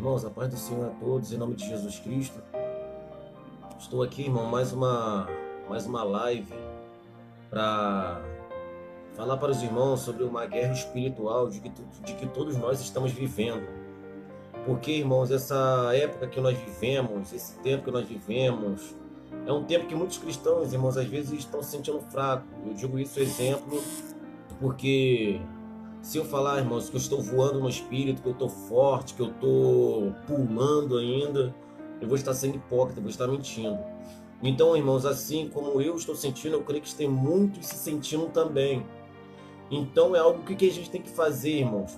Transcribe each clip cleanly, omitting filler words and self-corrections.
Irmãos, a paz do Senhor a todos, em nome de Jesus Cristo. Estou aqui, irmão, mais uma live para falar para os irmãos sobre uma guerra espiritual de que todos nós estamos vivendo. Porque, irmãos, essa época que nós vivemos, esse tempo que nós vivemos, é um tempo que muitos cristãos, irmãos, às vezes estão se sentindo fracos. Eu digo isso exemplo porque se eu falar, irmãos, que eu estou voando no espírito, que eu estou forte, que eu estou pulando ainda, eu vou estar sendo hipócrita, vou estar mentindo. Então, irmãos, assim como eu estou sentindo, eu creio que tem muitos se sentindo também. Então é algo que a gente tem que fazer, irmãos,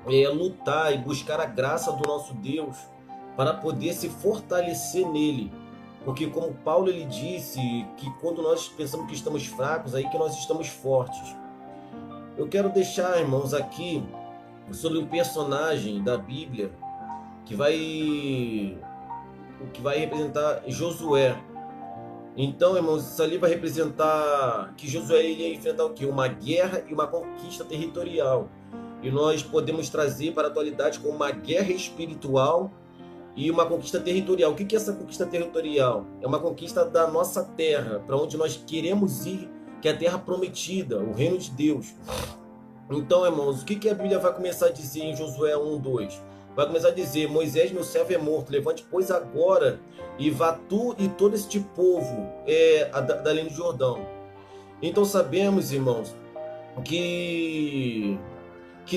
é lutar e buscar a graça do nosso Deus para poder se fortalecer nele. Porque como Paulo ele disse, que quando nós pensamos que estamos fracos, aí que nós estamos fortes. Eu quero deixar, irmãos, aqui sobre um personagem da Bíblia que vai representar Josué. Então, irmãos, isso ali vai representar que Josué ele ia enfrentar o quê? Uma guerra e uma conquista territorial. E nós podemos trazer para a atualidade como uma guerra espiritual e uma conquista territorial. O que é essa conquista territorial? É uma conquista da nossa terra, para onde nós queremos ir, que é a terra prometida, o reino de Deus. Então, irmãos, o que a Bíblia vai começar a dizer em Josué 1:2? Vai começar a dizer: Moisés, meu servo, é morto, levante, pois, agora, e vá tu e todo este povo da além do Jordão. Então sabemos, irmãos, que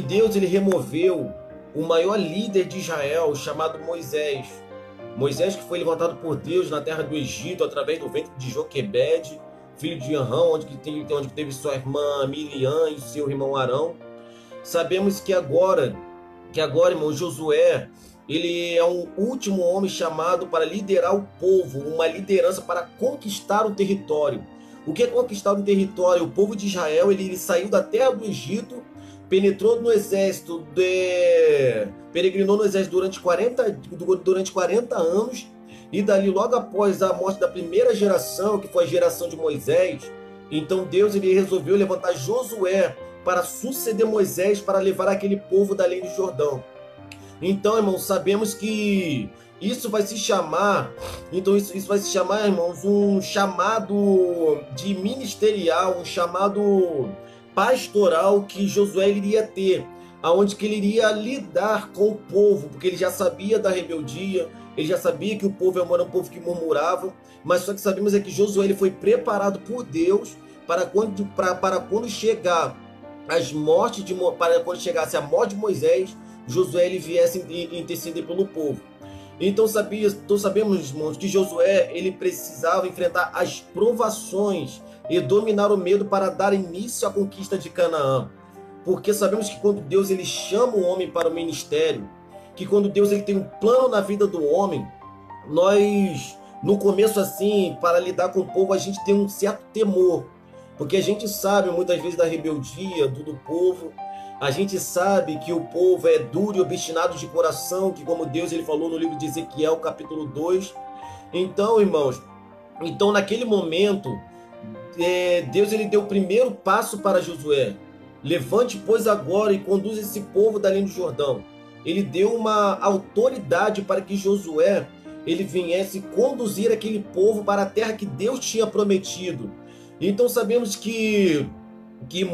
Deus ele removeu o maior líder de Israel, chamado Moisés. Moisés que foi levantado por Deus na terra do Egito, através do ventre de Joquebede, filho de Arão, onde teve sua irmã Miriam e seu irmão Arão. Sabemos que agora, irmão, Josué, ele é um último homem chamado para liderar o povo, uma liderança para conquistar o território. O que é conquistar o território? O povo de Israel, ele saiu da terra do Egito, penetrou no exército, peregrinou no exército durante 40 anos, e dali, logo após a morte da primeira geração, que foi a geração de Moisés, então Deus ele resolveu levantar Josué para suceder Moisés, para levar aquele povo da além do Jordão. Então, irmãos, sabemos que isso vai se chamar, irmãos, um chamado de ministerial, um chamado pastoral que Josué iria ter, aonde que ele iria lidar com o povo, porque ele já sabia da rebeldia, ele já sabia que o povo era um povo que murmurava, mas só que sabemos é que Josué ele foi preparado por Deus para quando chegar para quando chegasse a morte de Moisés, Josué ele viesse interceder pelo povo. Então sabemos, irmãos, que Josué ele precisava enfrentar as provações e dominar o medo para dar início à conquista de Canaã. Porque sabemos que quando Deus ele chama o homem para o ministério, que quando Deus ele tem um plano na vida do homem, nós, no começo assim, para lidar com o povo, a gente tem um certo temor. Porque a gente sabe muitas vezes da rebeldia do povo, a gente sabe que o povo é duro e obstinado de coração, que como Deus ele falou no livro de Ezequiel, capítulo 2. Então, irmãos, naquele momento, Deus ele deu o primeiro passo para Josué. Levante, pois, agora e conduz esse povo da além do Jordão. Ele deu uma autoridade para que Josué ele viesse conduzir aquele povo para a terra que Deus tinha prometido. Então sabemos que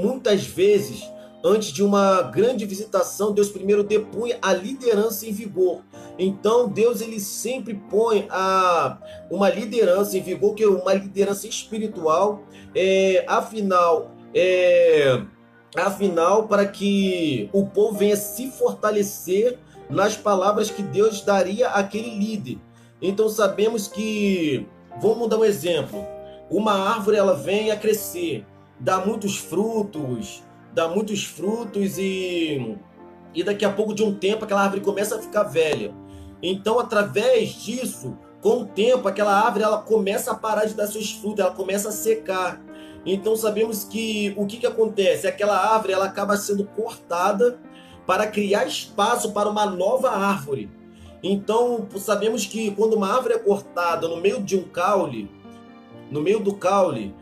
muitas vezes, antes de uma grande visitação, Deus primeiro depunha a liderança em vigor. Então Deus ele sempre põe uma liderança em vigor, que é uma liderança espiritual, afinal, para que o povo venha se fortalecer nas palavras que Deus daria àquele líder. Então sabemos que, vamos dar um exemplo, uma árvore ela vem a crescer, dá muitos frutos e daqui a pouco de um tempo aquela árvore começa a ficar velha. Então através disso, com o tempo, aquela árvore ela começa a parar de dar seus frutos, ela começa a secar. Então sabemos que o que acontece? Aquela árvore ela acaba sendo cortada para criar espaço para uma nova árvore. Então sabemos que quando uma árvore é cortada no meio do caule,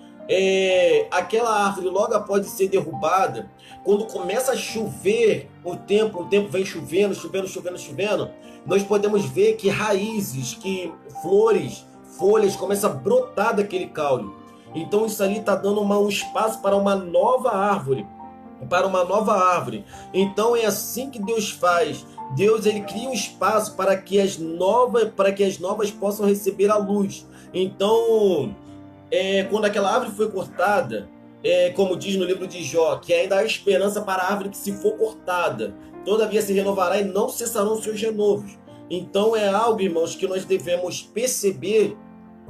aquela árvore logo após de ser derrubada, quando começa a chover, o tempo vem chovendo, chovendo, chovendo, chovendo, nós podemos ver que raízes, que flores, folhas começam a brotar daquele caule. Então isso ali está dando um espaço para uma nova árvore, para uma nova árvore. Então é assim que Deus faz. Deus, ele cria um espaço para que as novas possam receber a luz. Então, quando aquela árvore foi cortada, como diz no livro de Jó, que ainda há esperança para a árvore que, se for cortada, todavia se renovará e não cessarão os seus renovos. Então é algo, irmãos, que nós devemos perceber,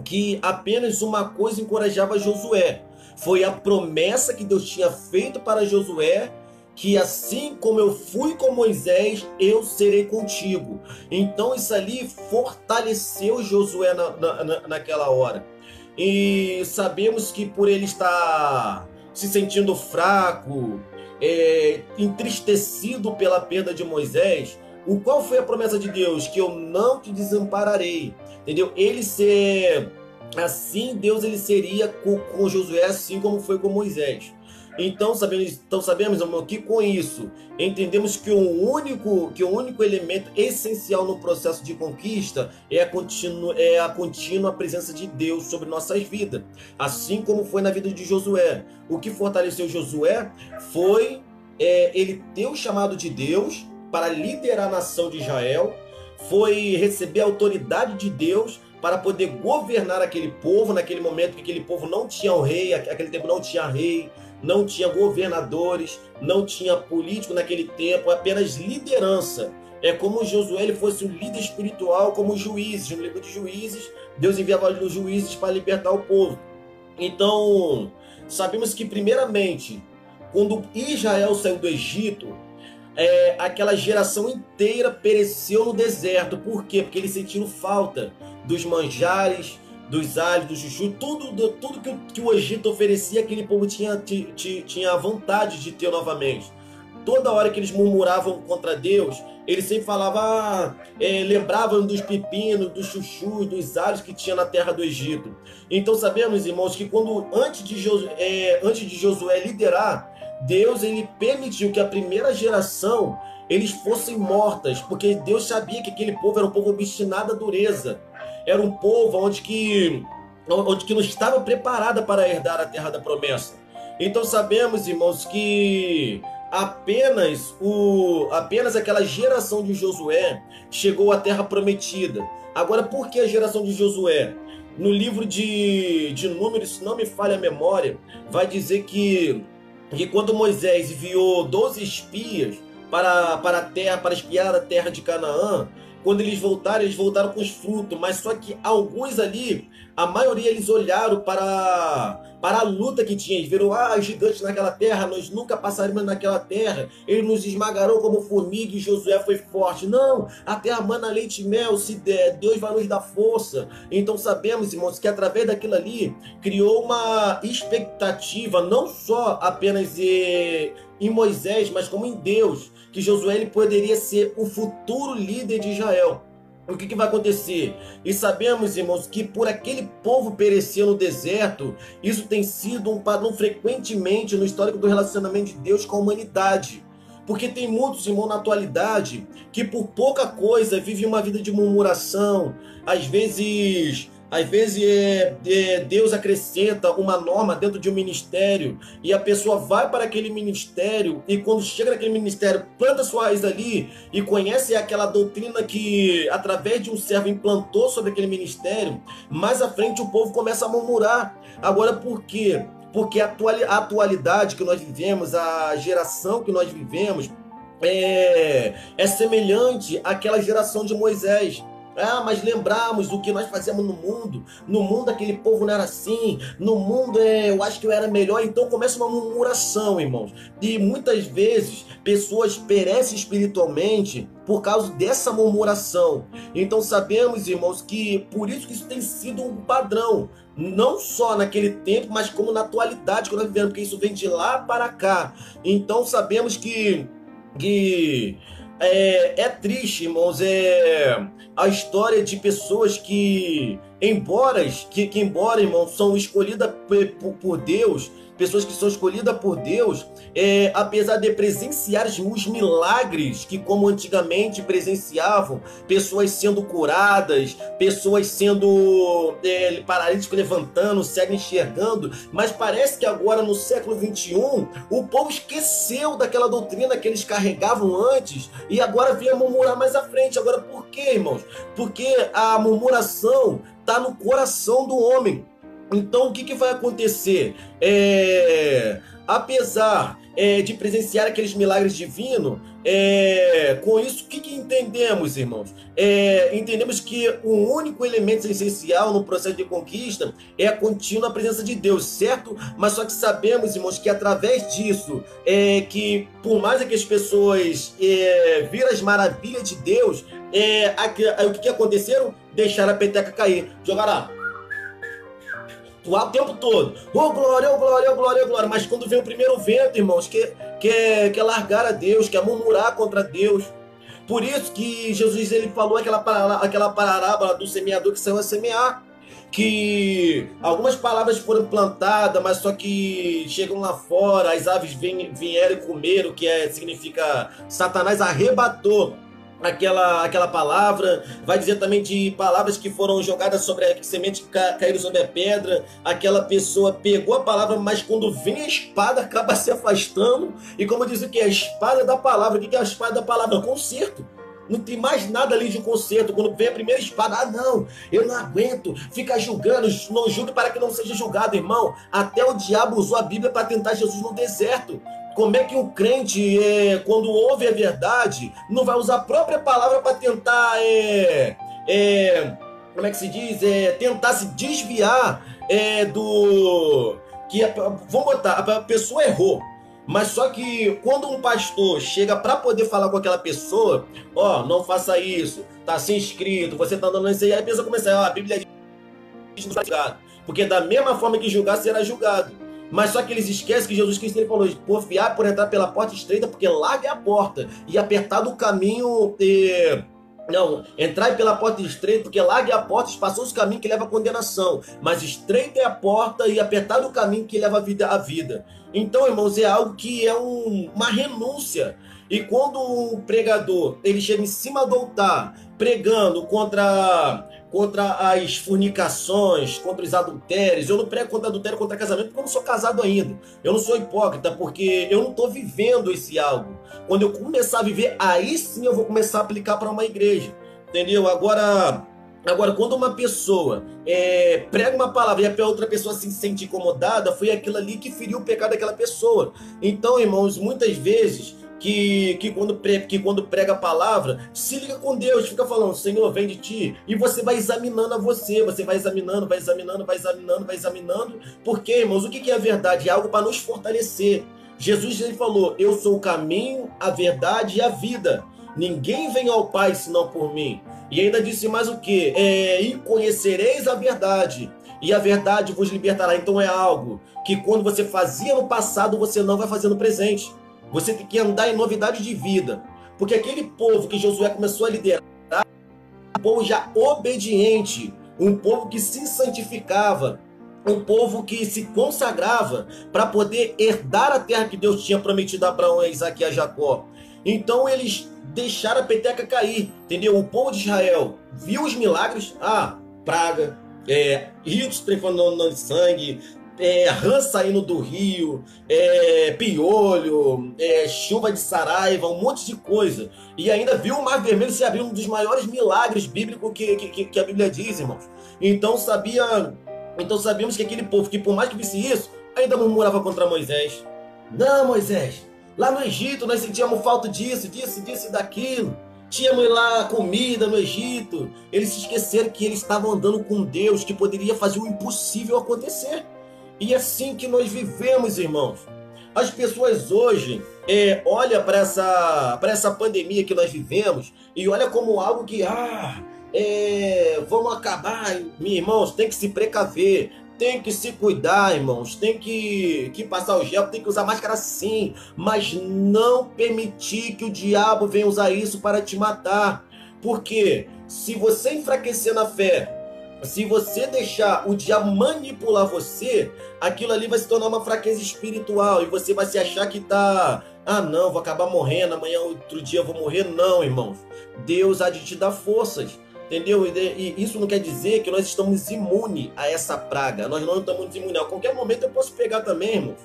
que apenas uma coisa encorajava Josué. Foi a promessa que Deus tinha feito para Josué, que assim como eu fui com Moisés, eu serei contigo. Então isso ali fortaleceu Josué naquela hora. E sabemos que por ele estar se sentindo fraco, entristecido pela perda de Moisés, qual foi a promessa de Deus? Que eu não te desampararei. Entendeu? Assim, Deus ele seria com Josué, assim como foi com Moisés. Então sabemos, irmão, que com isso entendemos que o único elemento essencial no processo de conquista é a contínua presença de Deus sobre nossas vidas, assim como foi na vida de Josué. O que fortaleceu Josué foi ele ter o chamado de Deus para liderar a nação de Israel, foi receber a autoridade de Deus para poder governar aquele povo, naquele momento que aquele povo não tinha o rei, aquele tempo não tinha rei, não tinha governadores, não tinha político naquele tempo, apenas liderança. É como Josué ele fosse um líder espiritual, como os juízes. No livro de Juízes, Deus enviava os juízes para libertar o povo. Então, sabemos que primeiramente, quando Israel saiu do Egito, aquela geração inteira pereceu no deserto. Por quê? Porque eles sentiram falta dos manjares, dos alhos, do chuchu, tudo que o Egito oferecia, aquele povo tinha vontade de ter novamente. Toda hora que eles murmuravam contra Deus, eles sempre falavam, lembravam dos pepinos, dos chuchus, dos alhos que tinha na terra do Egito. Então sabemos, irmãos, que antes de Josué liderar, Deus ele permitiu que a primeira geração eles fossem mortas, porque Deus sabia que aquele povo era um povo obstinado à dureza. Era um povo onde que não estava preparada para herdar a terra da promessa. Então sabemos, irmãos, que apenas aquela geração de Josué chegou à terra prometida. Agora, por que a geração de Josué? No livro de Números, se não me falha a memória, vai dizer que quando Moisés enviou 12 espias para a terra, para espiar a terra de Canaã, quando eles voltaram com os frutos, mas só que alguns ali, a maioria eles olharam para a luta que tinha, eles viram, gigantes naquela terra, nós nunca passaremos naquela terra, eles nos esmagarão como formiga e Josué foi forte. Não, a terra mana leite e mel, se der, Deus vai nos dar força. Então sabemos, irmãos, que através daquilo ali, criou uma expectativa, não só apenas em Moisés, mas como em Deus, que Josué ele poderia ser o futuro líder de Israel. O que vai acontecer? E sabemos, irmãos, que por aquele povo perecer no deserto, isso tem sido um padrão frequentemente no histórico do relacionamento de Deus com a humanidade. Porque tem muitos, irmãos, na atualidade, que por pouca coisa vivem uma vida de murmuração. Às vezes Deus acrescenta uma norma dentro de um ministério e a pessoa vai para aquele ministério e quando chega naquele ministério, planta sua raiz ali e conhece aquela doutrina que através de um servo implantou sobre aquele ministério, mais à frente o povo começa a murmurar. Agora por quê? Porque a atualidade que nós vivemos, a geração que nós vivemos é semelhante àquela geração de Moisés. Mas lembramos o que nós fazíamos no mundo. No mundo aquele povo não era assim. No mundo eu acho que eu era melhor. Então começa uma murmuração, irmãos. E muitas vezes pessoas perecem espiritualmente por causa dessa murmuração. Então sabemos, irmãos, que por isso que isso tem sido um padrão. Não só naquele tempo, mas como na atualidade que nós vivemos. Porque isso vem de lá para cá. Então sabemos que é triste, irmãos, a história de pessoas que embora, irmão, são escolhidas por Deus, pessoas que são escolhidas por Deus, apesar de presenciar os milagres que como antigamente presenciavam, pessoas sendo curadas, pessoas sendo paralíticos levantando, cego enxergando, mas parece que agora no século XXI, o povo esqueceu daquela doutrina que eles carregavam antes e agora vem a murmurar mais à frente. Agora por quê, irmãos? Porque a murmuração está no coração do homem. Então, o que vai acontecer? Apesar de presenciar aqueles milagres divinos, com isso, o que entendemos, irmãos? Entendemos que o único elemento essencial no processo de conquista é a contínua presença de Deus, certo? Mas só que sabemos, irmãos, que através disso, que por mais que as pessoas viram as maravilhas de Deus, o que aconteceram? Deixaram a peteca cair, jogaram o tempo todo, oh glória, oh glória, oh glória, oh glória. Mas quando vem o primeiro vento, irmãos, quer largar a Deus, quer murmurar contra Deus. Por isso que Jesus ele falou aquela parábola do semeador que saiu a semear, que algumas palavras foram plantadas, mas só que chegam lá fora, as aves vieram e comeram, significa Satanás arrebatou aquela palavra. Vai dizer também de palavras que foram jogadas sobre a semente, que caíram sobre a pedra. Aquela pessoa pegou a palavra, mas quando vem a espada acaba se afastando. E como diz o que é a espada da palavra, o que é a espada da palavra? É o conserto. Não tem mais nada ali de conserto. Quando vem a primeira espada, não, eu não aguento, fica julgando, não julgue para que não seja julgado, irmão. Até o diabo usou a Bíblia para tentar Jesus no deserto. Como é que um crente, quando ouve a verdade, não vai usar a própria palavra para tentar, como é que se diz? Tentar se desviar do... Vamos botar, a pessoa errou. Mas só que quando um pastor chega para poder falar com aquela pessoa, não faça isso, tá assim escrito, você tá dando isso aí a pessoa começa a Bíblia diz que não será julgado. Porque da mesma forma que julgar, será julgado. Mas só que eles esquecem que Jesus Cristo ele falou, porfiar por entrar pela porta estreita, porque larga é a porta, e apertado o caminho... Não, entrai pela porta estreita, porque larga é a porta, espaçoso o caminho que leva à condenação. Mas estreita é a porta e apertado o caminho que leva à vida. Então, irmãos, é algo que é uma renúncia. E quando um pregador ele chega em cima do altar, pregando contra as fornicações, contra os adultérios. Eu não prego contra adultério, contra casamento, porque eu não sou casado ainda. Eu não sou hipócrita, porque eu não estou vivendo esse algo. Quando eu começar a viver, aí sim eu vou começar a aplicar para uma igreja. Entendeu? Agora, quando uma pessoa prega uma palavra e a outra pessoa se sente incomodada, foi aquilo ali que feriu o pecado daquela pessoa. Então, irmãos, muitas vezes... Que quando prega a palavra, se liga com Deus, fica falando, Senhor, vem de ti, e você vai examinando você vai examinando, porque, irmãos, o que é a verdade? É algo para nos fortalecer. Jesus ele falou, eu sou o caminho, a verdade e a vida, ninguém vem ao Pai senão por mim. E ainda disse mais o que? E conhecereis a verdade, e a verdade vos libertará. Então é algo que quando você fazia no passado, você não vai fazer no presente. Você tem que andar em novidade de vida. Porque aquele povo que Josué começou a liderar, um povo já obediente, um povo que se santificava, um povo que se consagrava para poder herdar a terra que Deus tinha prometido a Abraão, a Isaac e a Jacó. Então eles deixaram a peteca cair, entendeu? O povo de Israel viu os milagres, praga, rios transformando em sangue, rã saindo do rio, piolho, chuva de saraiva, um monte de coisa. E ainda viu o Mar Vermelho se abrir, um dos maiores milagres bíblicos que a Bíblia diz, irmãos. Então sabíamos que aquele povo, que por mais que visse isso, ainda murmurava contra Moisés. Não, Moisés, lá no Egito nós sentíamos falta disso e daquilo. Tínhamos lá comida no Egito. Eles se esqueceram que eles estavam andando com Deus, que poderia fazer o impossível acontecer. E é assim que nós vivemos, irmãos. As pessoas hoje olham para essa pandemia que nós vivemos e olham como algo que, vamos acabar. Irmãos, tem que se precaver, tem que se cuidar, irmãos, tem que passar o gel, tem que usar máscara sim, mas não permitir que o diabo venha usar isso para te matar. Porque se você enfraquecer na fé, Se você deixar o diabo manipular você, aquilo ali vai se tornar uma fraqueza espiritual e você vai se achar que tá, ah não, vou acabar morrendo, amanhã outro dia eu vou morrer. Não, irmãos. Deus há de te dar forças, entendeu? E isso não quer dizer que nós estamos imunes a essa praga. Nós não estamos imunes. A qualquer momento eu posso pegar também, irmãos.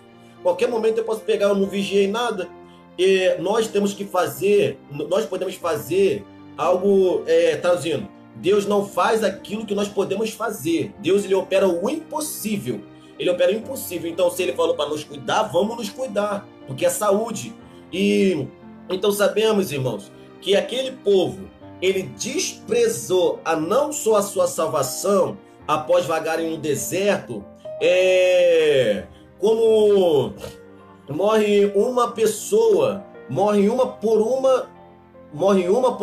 Qualquer momento eu posso pegar, eu não vigiei nada. E nós temos que fazer, nós podemos fazer algo, traduzindo, Deus não faz aquilo que nós podemos fazer. Deus, ele opera o impossível. Ele opera o impossível. Então, se ele falou para nos cuidar, vamos nos cuidar, porque é saúde. E então sabemos, irmãos, que aquele povo, ele desprezou a não só a sua salvação após vagarem no deserto, como morre uma pessoa, morre uma por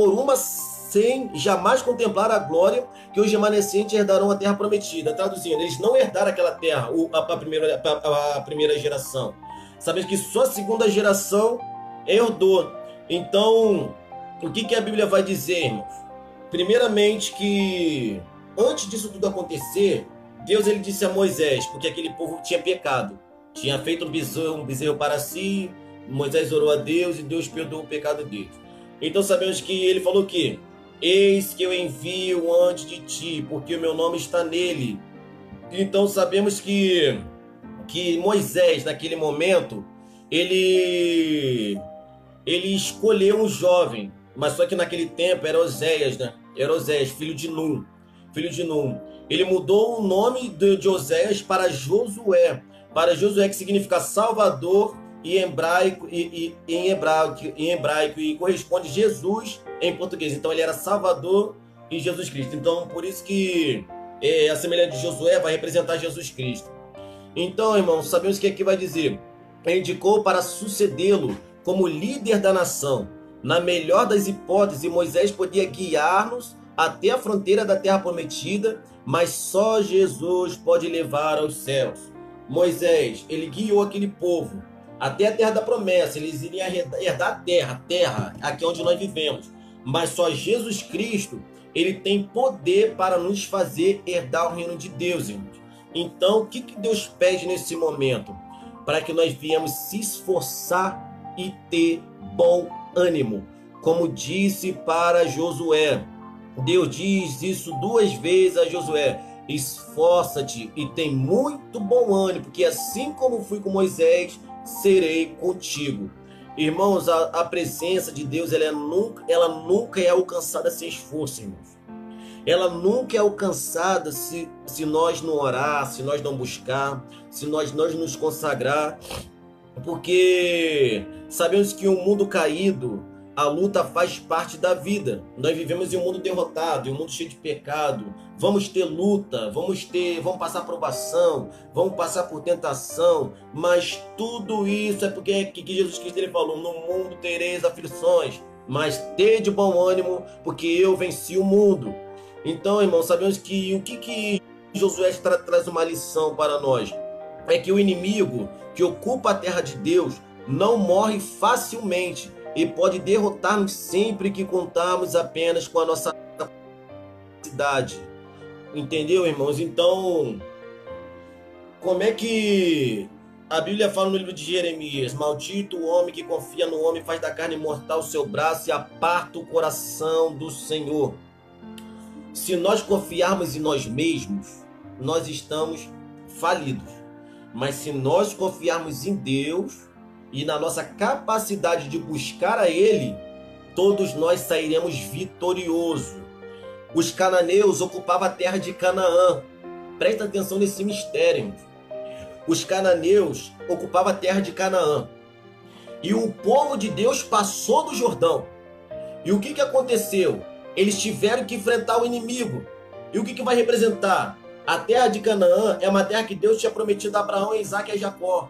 uma sem jamais contemplar a glória que os remanescentes herdarão a terra prometida. Traduzindo, eles não herdaram aquela terra, a primeira geração. Sabemos que só a segunda geração herdou. Então, o que a Bíblia vai dizer, irmãos? Primeiramente que, antes disso tudo acontecer, Deus, ele disse a Moisés, porque aquele povo tinha pecado, tinha feito um bezerro para si. Moisés orou a Deus e Deus perdoou o pecado deles. Então sabemos que ele falou que eis que eu envio antes de ti, porque o meu nome está nele. Então sabemos que Moisés, naquele momento, ele escolheu um jovem, mas só que naquele tempo era Oséias, né? Era Oséias, filho de Num. Ele mudou o nome de Oséias para Josué, que significa Salvador em hebraico e corresponde Jesus em português. Então ele era Salvador e Jesus Cristo. Então por isso que a semelhança de Josué vai representar Jesus Cristo. Então, irmãos, sabemos que aqui vai dizer: ele indicou para sucedê-lo como líder da nação. Na melhor das hipóteses, Moisés podia guiar-nos até a fronteira da terra prometida, mas só Jesus pode levar aos céus. Moisés, ele guiou aquele povo até a terra da promessa. Eles iriam herdar a terra, aqui onde nós vivemos. Mas só Jesus Cristo, ele tem poder para nos fazer herdar o reino de Deus, irmãos. Então, o que Deus pede nesse momento? Para que nós viemos se esforçar e ter bom ânimo. Como disse para Josué, Deus diz isso 2 vezes a Josué: esforça-te e tem muito bom ânimo, porque assim como fui com Moisés, serei contigo. Irmãos, a presença de Deus, ela nunca é alcançada sem esforço, irmãos. Ela nunca é alcançada se nós não orar, se nós não buscar, se nós não nos consagrar. Porque sabemos que um mundo caído, a luta faz parte da vida. Nós vivemos em um mundo derrotado, em um mundo cheio de pecado. Vamos ter luta, vamos passar provação, vamos passar por tentação. Mas tudo isso é porque que Jesus Cristo, ele falou: no mundo tereis aflições, mas tede bom ânimo, porque eu venci o mundo. Então, irmãos, sabemos que o que Josué traz uma lição para nós é que o inimigo que ocupa a terra de Deus não morre facilmente e pode derrotar-nos sempre que contarmos apenas com a nossa capacidade. Entendeu, irmãos? Então, como é que a Bíblia fala no livro de Jeremias: maldito o homem que confia no homem, faz da carne mortal o seu braço e aparta o coração do Senhor. Se nós confiarmos em nós mesmos, nós estamos falidos. Mas se nós confiarmos em Deus e na nossa capacidade de buscar a Ele, todos nós sairemos vitoriosos. Os cananeus ocupavam a terra de Canaã. Presta atenção nesse mistério, irmãos. Os cananeus ocupavam a terra de Canaã. E o povo de Deus passou do Jordão. E o que aconteceu? Eles tiveram que enfrentar o inimigo. E o que vai representar? A terra de Canaã é uma terra que Deus tinha prometido a Abraão, a Isaac e a Jacó.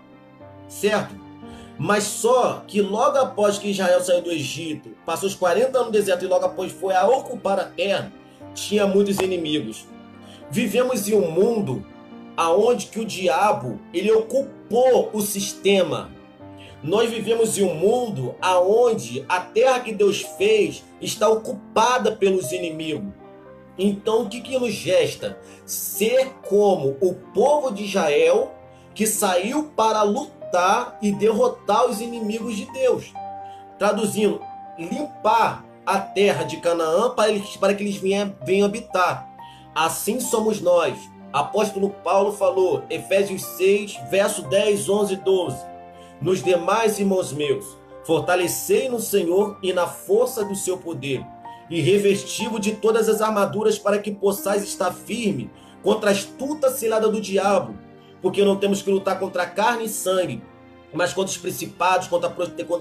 Certo? Mas só que logo após que Israel saiu do Egito, passou os 40 anos no deserto e logo após foi a ocupar a terra, tinha muitos inimigos. Vivemos em um mundo aonde que o diabo, ele ocupou o sistema. Nós vivemos em um mundo aonde a terra que Deus fez está ocupada pelos inimigos. Então, o que que nos resta? Ser como o povo de Israel que saiu para lutar e derrotar os inimigos de Deus. Traduzindo, limpar a terra de Canaã para que eles venham habitar. Assim somos nós. Apóstolo Paulo falou, Efésios 6, verso 10, 11 e 12. Nos demais, irmãos meus, fortalecei no Senhor e na força do seu poder, e revesti-vos de todas as armaduras para que possais estar firme contra a astuta cilada do diabo, porque não temos que lutar contra carne e sangue, mas contra os principados, contra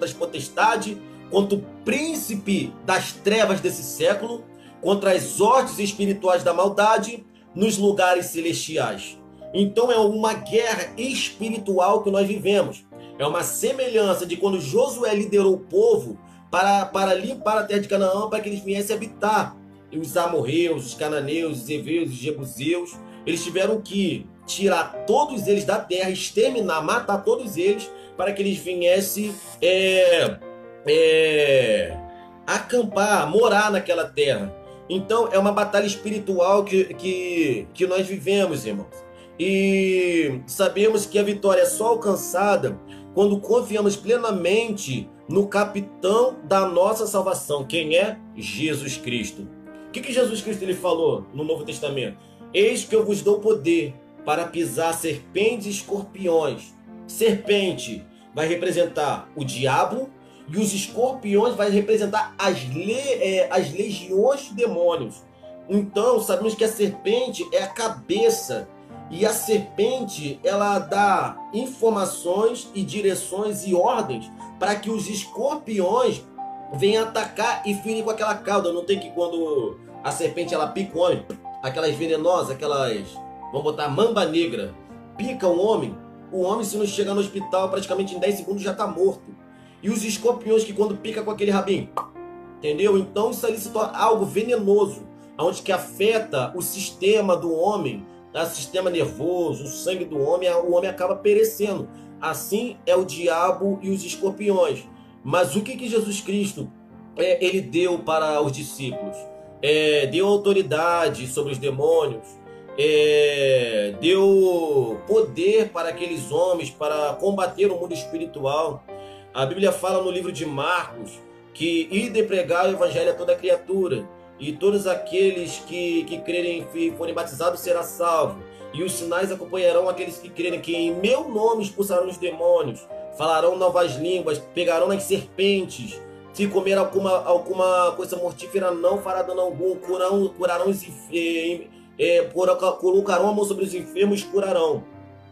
as potestades, contra o príncipe das trevas desse século, contra as hostes espirituais da maldade nos lugares celestiais. Então é uma guerra espiritual que nós vivemos. É uma semelhança de quando Josué liderou o povo para limpar a terra de Canaã, para que eles viessem habitar. E os amorreus, os cananeus, os heveus, os jebuseus, eles tiveram que tirar todos eles da terra, exterminar, matar todos eles, para que eles viessem acampar, morar naquela terra. Então é uma batalha espiritual que nós vivemos, irmãos. E sabemos que a vitória é só alcançada quando confiamos plenamente no capitão da nossa salvação. Quem é? Jesus Cristo. O que Jesus Cristo ele falou no Novo Testamento? Eis que eu vos dou poder para pisar serpentes e escorpiões. Serpente vai representar o diabo e os escorpiões vai representar as legiões de demônios. Então sabemos que a serpente é a cabeça. E a serpente, ela dá informações e direções e ordens para que os escorpiões venham atacar e ferem com aquela cauda. Não tem que quando a serpente ela pica o homem, aquelas venenosas, vamos botar mamba negra, pica o homem se não chegar no hospital, praticamente em 10 segundos já está morto. E os escorpiões que quando pica com aquele rabinho, entendeu? Então isso ali se torna algo venenoso, onde que afeta o sistema do homem, o sistema nervoso, o sangue do homem, o homem acaba perecendo. Assim é o diabo e os escorpiões. Mas o que Jesus Cristo ele deu para os discípulos? Deu autoridade sobre os demônios, deu poder para aqueles homens para combater o mundo espiritual. A Bíblia fala no livro de Marcos que ide pregar o evangelho a toda criatura, e todos aqueles que crerem e forem batizados será salvo. E os sinais acompanharão aqueles que crerem, que em meu nome expulsarão os demônios, falarão novas línguas, pegarão nas serpentes, se comer alguma coisa mortífera não fará dano algum, curarão colocarão a mão sobre os enfermos e curarão.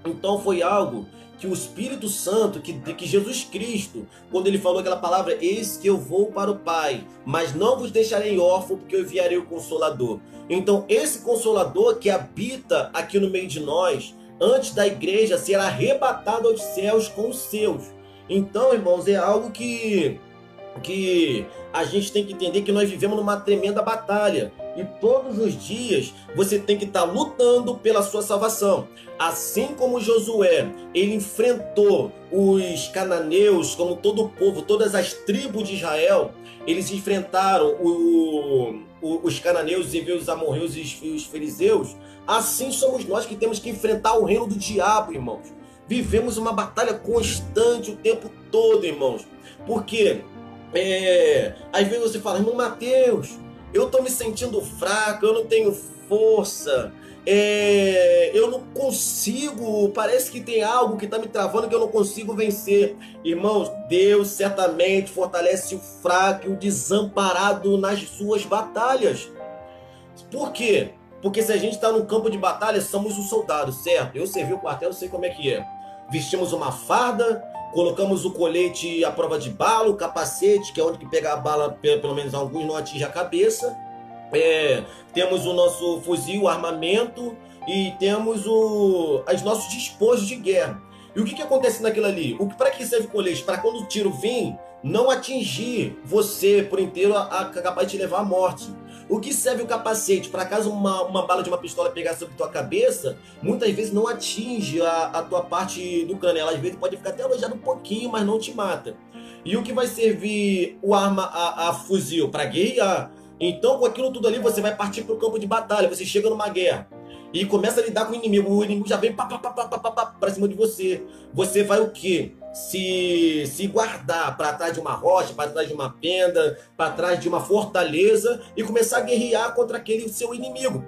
Então foi algo que o Espírito Santo, que Jesus Cristo, quando ele falou aquela palavra, eis que eu vou para o Pai, mas não vos deixarei órfão, porque eu enviarei o Consolador. Então esse Consolador que habita aqui no meio de nós, antes da igreja, será arrebatado aos céus com os seus. Então, irmãos, é algo que a gente tem que entender, que nós vivemos numa tremenda batalha. E todos os dias você tem que estar lutando pela sua salvação. Assim como Josué, ele enfrentou os cananeus, como todo o povo, todas as tribos de Israel, eles enfrentaram os cananeus, os heveus, os amorreus e os fariseus. Assim somos nós que temos que enfrentar o reino do diabo, irmãos. Vivemos uma batalha constante o tempo todo, irmãos. Porque às vezes você fala, irmão Mateus, eu estou me sentindo fraco, eu não tenho força, eu não consigo, parece que tem algo que está me travando que eu não consigo vencer. Irmãos, Deus certamente fortalece o fraco e o desamparado nas suas batalhas. Por quê? Porque se a gente está no campo de batalha, somos um soldado, certo? Eu servi o quartel, eu sei como é que é. Vestimos uma farda, colocamos o colete à prova de bala, o capacete, que é onde que pega a bala, pelo menos alguns não atinge a cabeça. Temos o nosso fuzil, o armamento, e temos os nossos despojos de guerra. E o que acontece naquilo ali? Para que serve o colete? Para quando o tiro vir, não atingir você por inteiro, capaz de te levar à morte. O que serve o capacete? Para caso uma bala de uma pistola pegar sobre tua cabeça, muitas vezes não atinge a tua parte do crânio. Ela às vezes pode ficar até alojada um pouquinho, mas não te mata. E o que vai servir a fuzil? Para guerrear. Então, com aquilo tudo ali, você vai partir para o campo de batalha. Você chega numa guerra e começa a lidar com o inimigo. O inimigo já vem para cima de você. Você vai o quê? Se guardar para trás de uma rocha, para trás de uma tenda, para trás de uma fortaleza e começar a guerrear contra aquele seu inimigo.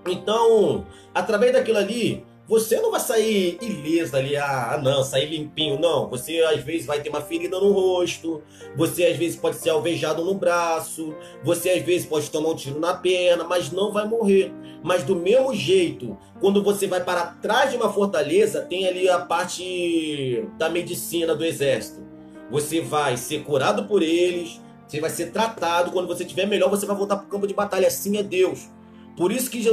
Então, através daquilo ali, você não vai sair ileso ali, não, sair limpinho, não. Você às vezes vai ter uma ferida no rosto, você às vezes pode ser alvejado no braço, você às vezes pode tomar um tiro na perna, mas não vai morrer. Mas do mesmo jeito, quando você vai para trás de uma fortaleza, tem ali a parte da medicina do exército. Você vai ser curado por eles, você vai ser tratado, quando você estiver melhor, você vai voltar para o campo de batalha. Assim é Deus. Por isso que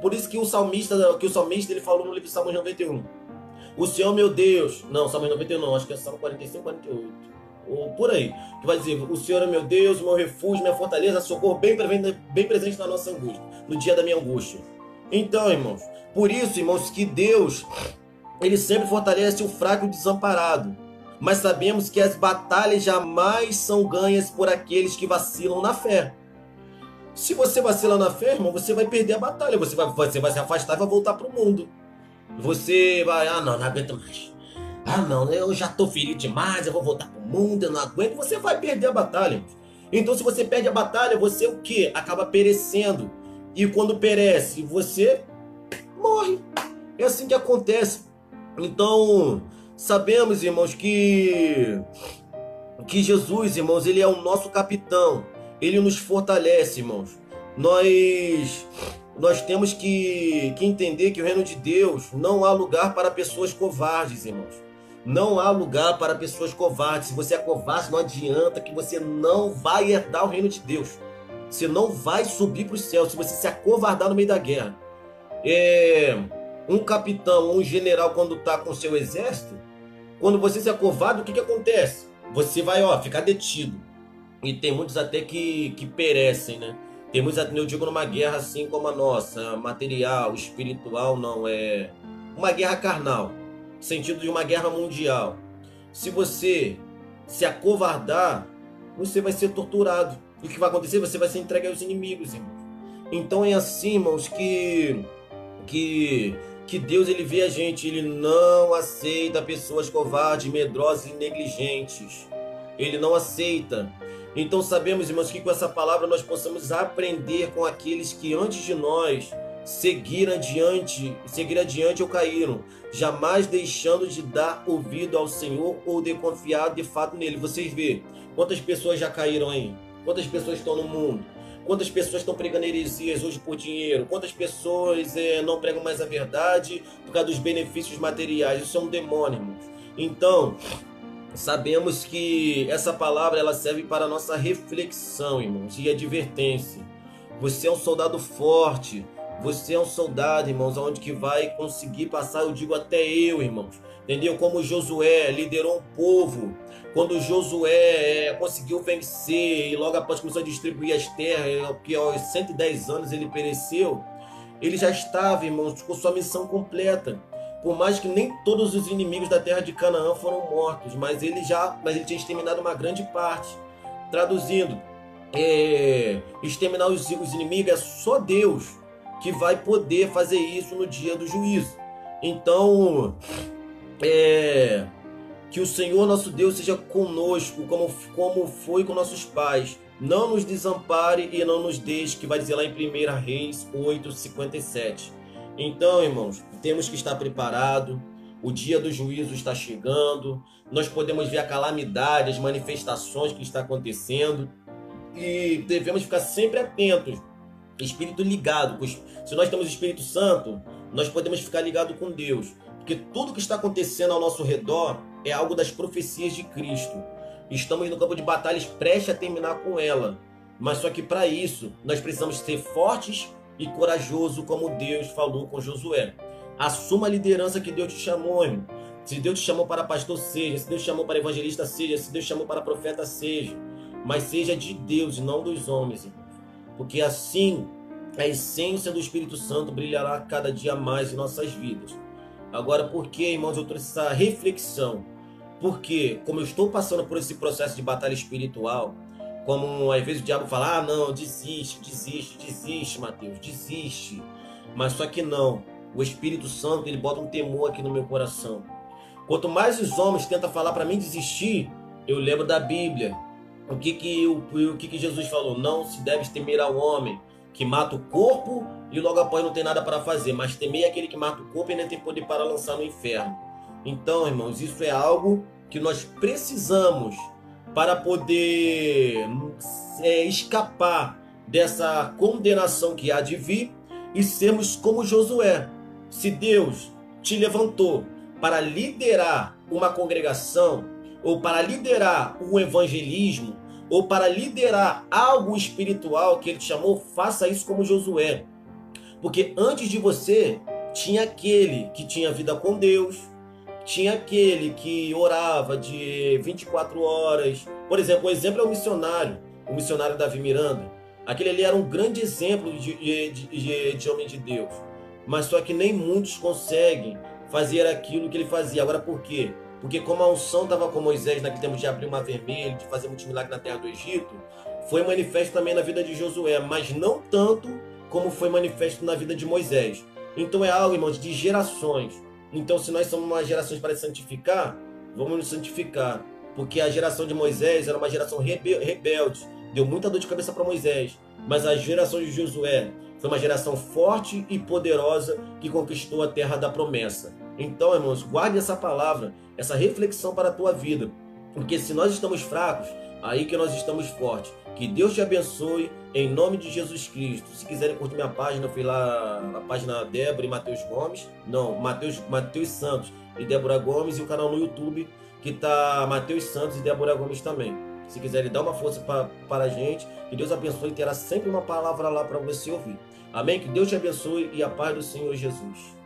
por isso que o salmista ele falou no livro de Salmos 91. O Senhor meu Deus, não, Salmos 91 não, acho que é Salmo 45, 48, ou por aí, que vai dizer: o Senhor é meu Deus, meu refúgio, minha fortaleza, socorro bem presente na nossa angústia, no dia da minha angústia. Então, irmãos, por isso, irmãos, que Deus, ele sempre fortalece o fraco e o desamparado. Mas sabemos que as batalhas jamais são ganhas por aqueles que vacilam na fé. Se você vacilar na fé, irmão, você vai perder a batalha. Você vai se afastar e vai voltar para o mundo. Você vai, não aguento mais. Não, eu já estou ferido demais, eu vou voltar para o mundo, eu não aguento. Você vai perder a batalha. Então, se você perde a batalha, você o quê? Acaba perecendo. E quando perece, você morre. É assim que acontece. Então, sabemos, irmãos, que Jesus, irmãos, ele é o nosso capitão. Ele nos fortalece, irmãos. Nós temos que entender que o reino de Deus não há lugar para pessoas covardes, irmãos. Não há lugar para pessoas covardes. Se você é covarde, não adianta, que você não vai herdar o reino de Deus. Você não vai subir para os céus se você se acovardar no meio da guerra. Um capitão, um general, quando está com o seu exército, quando você se acovarda, o que acontece? Você vai ficar detido. E tem muitos até que perecem, né? Tem muitos, eu digo, numa guerra assim como a nossa, material, espiritual, não, é uma guerra carnal, no sentido de uma guerra mundial. Se você se acovardar, você vai ser torturado. E o que vai acontecer? Você vai ser entregue aos inimigos, irmãos. Então é assim, irmãos, que Deus, ele vê a gente, ele não aceita pessoas covardes, medrosas e negligentes. Ele não aceita. Então sabemos, irmãos, que com essa palavra nós possamos aprender com aqueles que antes de nós seguiram adiante ou caíram, jamais deixando de dar ouvido ao Senhor ou de confiar de fato nele. Vocês vê quantas pessoas já caíram aí, quantas pessoas estão no mundo, quantas pessoas estão pregando heresias hoje por dinheiro, quantas pessoas não pregam mais a verdade por causa dos benefícios materiais. Isso é um demônio, irmãos. Então, sabemos que essa palavra ela serve para a nossa reflexão, irmãos, e advertência. Você é um soldado forte, você é um soldado, irmãos, onde que vai conseguir passar, eu digo até eu, irmãos, entendeu? Como Josué liderou um povo, quando Josué conseguiu vencer e logo após começou a distribuir as terras, que aos 110 anos ele pereceu, ele já estava, irmãos, com sua missão completa. Por mais que nem todos os inimigos da terra de Canaã foram mortos, mas ele tinha exterminado uma grande parte. Traduzindo, exterminar os inimigos é só Deus que vai poder fazer isso no dia do juízo. Então, que o Senhor nosso Deus seja conosco, como foi com nossos pais. Não nos desampare e não nos deixe, que vai dizer lá em 1 Reis 8:57. Então, irmãos, temos que estar preparados. O dia do juízo está chegando. Nós podemos ver a calamidade, as manifestações que está acontecendo. E devemos ficar sempre atentos. Espírito ligado. Se nós temos o Espírito Santo, nós podemos ficar ligados com Deus. Porque tudo que está acontecendo ao nosso redor é algo das profecias de Cristo. Estamos no campo de batalhas prestes a terminar com ela. Mas só que para isso, nós precisamos ser fortes e corajoso, como Deus falou com Josué. Assuma a liderança que Deus te chamou, irmão. Se Deus te chamou para pastor, seja. Se Deus te chamou para evangelista, seja. Se Deus te chamou para profeta, seja. Mas seja de Deus e não dos homens, irmão. Porque assim a essência do Espírito Santo brilhará cada dia mais em nossas vidas. Agora, por que, irmãos, eu trouxe essa reflexão? Porque, como eu estou passando por esse processo de batalha espiritual, como às vezes o diabo fala, ah não, desiste, desiste, desiste, Mateus, desiste. Mas só que não, o Espírito Santo, ele bota um temor aqui no meu coração. Quanto mais os homens tentam falar para mim desistir, eu lembro da Bíblia. O que Jesus falou? Não se deve temer ao homem que mata o corpo e logo após não tem nada para fazer, mas temei aquele que mata o corpo e nem tem poder para lançar no inferno. Então, irmãos, isso é algo que nós precisamos para poder escapar dessa condenação que há de vir e sermos como Josué. Se Deus te levantou para liderar uma congregação, ou para liderar um evangelismo, ou para liderar algo espiritual que ele te chamou, faça isso como Josué. Porque antes de você, tinha aquele que tinha vida com Deus, tinha aquele que orava de 24 horas. Por exemplo, o exemplo é o missionário Davi Miranda. Aquele ali era um grande exemplo de homem de Deus. Mas só que nem muitos conseguem fazer aquilo que ele fazia. Agora por quê? Porque como a unção estava com Moisés naquele tempo de abrir o mar vermelho, de fazer muitos milagres na terra do Egito, foi manifesto também na vida de Josué, mas não tanto como foi manifesto na vida de Moisés. Então é algo, irmãos, de gerações. Então se nós somos uma geração para santificar, vamos nos santificar. Porque a geração de Moisés era uma geração rebelde, deu muita dor de cabeça para Moisés. Mas a geração de Josué foi uma geração forte e poderosa que conquistou a terra da promessa. Então, irmãos, guarde essa palavra, essa reflexão para a tua vida. Porque se nós estamos fracos, aí que nós estamos fortes. Que Deus te abençoe, em nome de Jesus Cristo. Se quiserem curtir minha página, eu fui lá na página Débora e Mateus Gomes. Não, Mateus Santos e Débora Gomes. E o canal no YouTube, que tá Mateus Santos e Débora Gomes também. Se quiserem dar uma força para a gente, que Deus abençoe e terá sempre uma palavra lá para você ouvir. Amém? Que Deus te abençoe e a paz do Senhor Jesus.